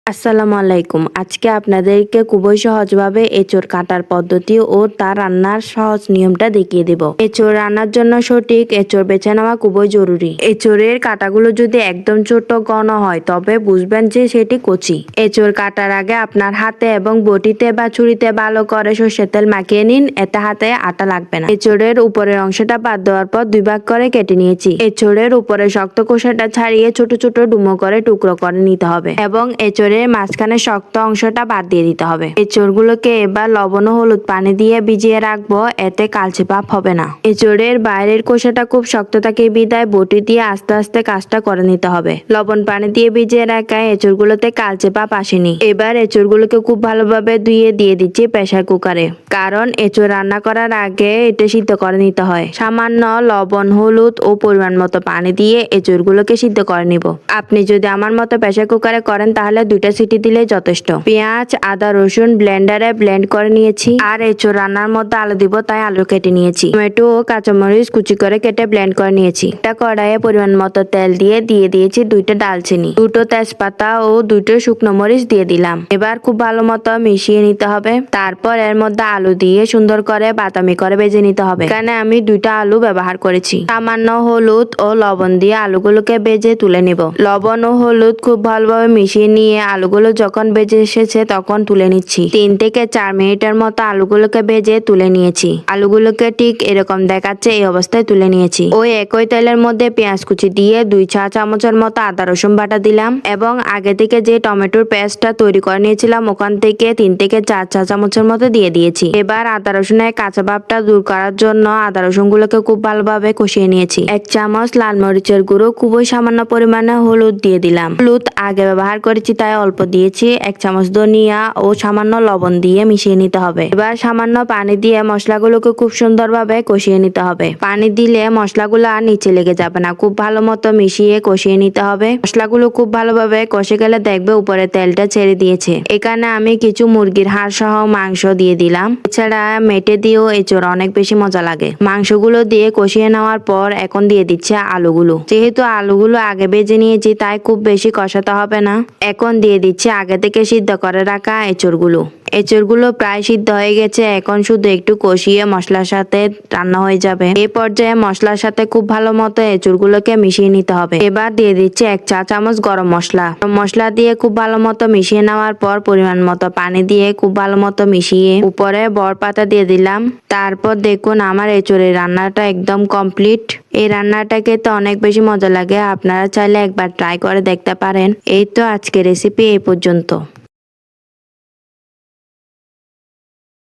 আসসালামু আলাইকুম। আজকে আপনাদেরকে খুবই সহজভাবে এঁচোড় কাটার পদ্ধতি ও তার রান্নার সহজ নিয়মটা দেখিয়ে দেব। এঁচোড় রান্নার জন্য সঠিক এঁচোড় বেছে নেওয়া খুবই জরুরি। এঁচোড়ের কাটাগুলো যদি একদম ছোট ঘন হয় তবে বুঝবেন যে সেটি কচি। এঁচোড় কাটার আগে আপনার হাতে এবং বটিতে বা ছুরিতে ভালো করে সর্ষের তেল মাখিয়ে নিন, এতে হাতে আটা লাগবে না। এঁচোড়ের উপরের অংশটা বাদ দেওয়ার পর দুই ভাগ করে কেটে নিয়েছি। এঁচোড়ের উপরে শক্ত কোষাটা ছাড়িয়ে ছোট ছোট ডুমো করে টুকরো করে নিতে হবে এবং এঁচোড়ের মাঝখানে শক্ত অংশটা বাদ দিয়ে দিতে হবে। এঁচোড়গুলোকে এবার লবণ ও হলুদ পানি দিয়ে ভিজিয়ে রাখবো, এতে কালচে ভাব হবে না। এঁচোড়ের বাইরের কোষাটা খুব শক্ত থাকে বিদায় বটি দিয়ে আস্তে আস্তে কাজটা করে নিতে হবে। লবণ পানি দিয়ে ভিজিয়ে রাখায় এঁচোড়গুলোতে কালচে ভাব আসেনি। এবার এঁচোড়গুলোকে খুব ভালোভাবে ধুয়ে দিয়ে দিচ্ছি প্রেসার কুকারে, কারণ এঁচোড় রান্না করার আগে এটা সিদ্ধ করে নিতে হয়। সামান্য লবণ, হলুদ ও পরিমাণ মতো পানি দিয়ে এঁচোড়গুলোকে সিদ্ধ করে নিব। আপনি যদি আমার মতো প্রেসার কুকারে করেন তাহলে দুইটা সিটি দিলে যথেষ্ট। পেঁয়াজ, আদা, রসুন ব্লেন্ডারে ব্লেন্ড করে নিয়েছি। আর এঁচোড় রান্নার মধ্যে আলু দিব, তাই আলু কেটে নিয়েছি। টমেটো ও কাঁচামরিচ কুচি করে কেটে ব্লেন্ড করে নিয়েছি। একটা কড়াইয়ে পরিমাণ মতো তেল দিয়ে দিয়েছি দুইটা দালচিনি, দুটো তেজপাতা ও দুটো শুকনো মরিচ দিয়ে দিলাম। এবার খুব ভালো মতো মিশিয়ে নিতে হবে। তারপর এর মধ্যে আলু দিয়ে সুন্দর করে বাদামি করে ভেজে নিতে হবে। এখানে আমি দুইটা আলু ব্যবহার করেছি। সামান্য হলুদ ও লবণ দিয়ে আলুগুলোকে ভেজে তুলে নিব। লবণ ও হলুদ খুব ভালোভাবে মিশিয়ে নিয়ে আলুগুলো যখন ভেজে এসেছে তখন তুলে নিচ্ছি। 3 থেকে 4 মিনিটের মতো আলুগুলোকে ভেজে তুলে নিয়েছি। আলুগুলোকে ঠিক এরকম দেখাচ্ছে, এই অবস্থায় তুলে নিয়েছি। ওই একই তেলের মধ্যে পেঁয়াজ কুচি দিয়ে 2 চা চামচের মতো আদা রসুন বাটা দিলাম এবং আগে থেকে যে টমেটোর পেস্টটা তৈরি করে নিয়েছিলাম ওখান থেকে 3 থেকে 4 চা চামচের মতো দিয়ে দিয়েছি। এবার আদা রসুনের কাঁচা ভাবটা দূর করার জন্য আদা রসুন গুলোকে খুব ভালোভাবে কষিয়ে নিয়েছি। 1 চামচ লাল মরিচের গুঁড়ো, খুবই সামান্য পরিমাণে হলুদ দিয়ে দিলাম। হলুদ আগে ব্যবহার করেছি তাই অল্প দিয়েছি। 1 চামচ ধনিয়া ও সামান্য লবণ দিয়ে মিশিয়ে নিতে হবে। এবার সামান্য পানি দিয়ে মশলাগুলোকে খুব সুন্দরভাবে কষিয়ে নিতে হবে। পানি দিলে মশলাগুলো আর নিচে লেগে যাবে না। খুব ভালো মতো মিশিয়ে কষিয়ে নিতে হবে। মশলাগুলো খুব ভালোভাবে কষে গেলে দেখবে উপরে তেলটা ছেড়ে দিয়েছে। এখানে আমি কিছু মুরগির হাড় সহ মাংস দিয়ে দিলাম। এছাড়া মেটে দিয়েও এঁচোড় অনেক বেশি মজা লাগে। মাংসগুলো দিয়ে কষিয়ে নেওয়ার পর এখন দিয়ে দিচ্ছে আলুগুলো। যেহেতু আলুগুলো আগে ভেজে নিয়েছি তাই খুব বেশি কষাতে হবে না। এখন দিয়ে দিচ্ছি আগে থেকে সিদ্ধ করে রাখা এঁচোড়গুলো। এঁচোড়গুলো প্রায় সিদ্ধ হয়ে গেছে। এখন শুধু একটু কষিয়ে মশলার সাথে রান্না হয়ে যাবে। এই পর্যায়ে মশলার সাথে খুব ভালো মতো এঁচোড়গুলোকে মিশিয়ে নিতে হবে। এবার দিয়ে দিচ্ছি 1 চা চামচ গরম মশলা। মশলা দিয়ে খুব ভালো মতো মিশিয়ে নেওয়ার পর পরিমাণ মতো পানি দিয়ে খুব ভালো মতো মিশিয়ে উপরে বরপাতা দিয়ে দিলাম। তারপর দেখুন আমার এঁচোড়ের রান্নাটা একদম কমপ্লিট। এই রান্নাটা খেতে অনেক বেশি মজা লাগে। আপনারা চাইলে একবার ট্রাই করে দেখতে পারেন। এই তো আজকের রেসিপি এই পর্যন্ত।